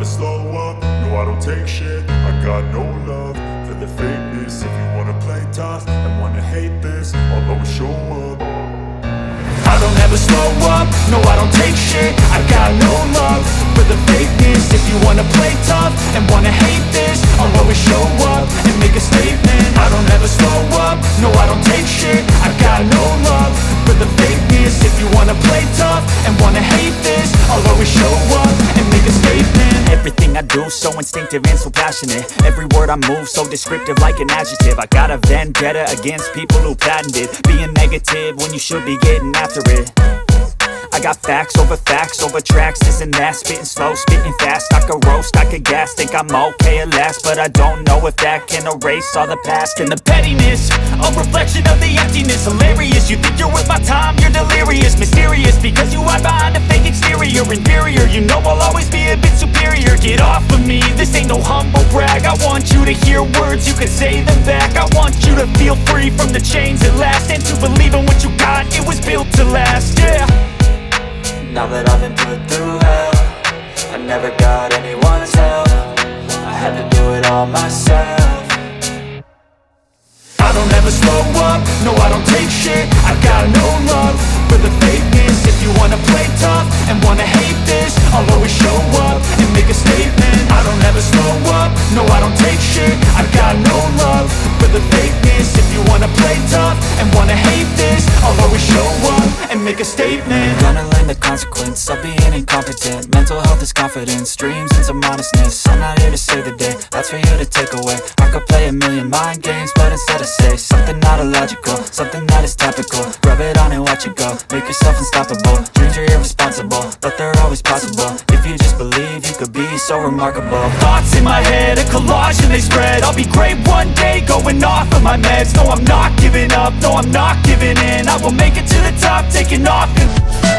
slow up, no I don't take shit. I got no love for the fakeness. If you wanna play tough and wanna hate this, I'll always show up. I don't ever slow up, no I don't take shit. I got no love for the fakeness. If you wanna play tough and wanna hate this, I'll always show up and make a statement. I don't ever slow up, no I don't take shit. I got no love for the fakeness. If you wanna play tough and wanna hate this, I'll always show up and make a statement. Everything I do so instinctive and so passionate. Every word I move so descriptive like an adjective. I got a vendetta against people who patented being negative when you should be getting after it. I got facts over tracks, this and that. Spitting slow, spitting fast, I could roast, I could gas. Think I'm okay at last, but I don't know if that can erase all the past. And the pettiness, a reflection of the emptiness. Hilarious, you think you're worth my time, you're delirious. Mysterious, because you hide behind a fake exterior. Inferior, you know I'll always be a bit superior. Get off of me, this ain't no humble brag. I want you to hear words, you can say them back. I want you to feel free from the chains at last, and to believe in what you got, it was built to last, yeah. Now that I've been put through hell, I never got anyone's help. I had to do it all myself. I don't ever slow up, no I don't take shit. I got no love for the fakeness. If you wanna play tough and wanna hate this, I'll always show up and make a statement. I don't ever slow up, no I don't take shit. I got no love for the fakeness. If you wanna play tough and wanna hate this, I'll always show up and make a statement. Gonna learn the consequence of being incompetent. Mental health is confidence, dreams and some honestness. I'm not here to save the day, that's for you to take away. I could play a million mind games, but instead I say something not illogical, something that is topical. Rub it on and watch it go, make yourself unstoppable. Dreams are irresponsible, but they're always possible. If you just believe, you could be so remarkable. Thoughts in my head, a collage and they spread. I'll be great one day, going off of my meds. No, I'm not giving up, no, I'm not giving in. I will make it to the top, taking off and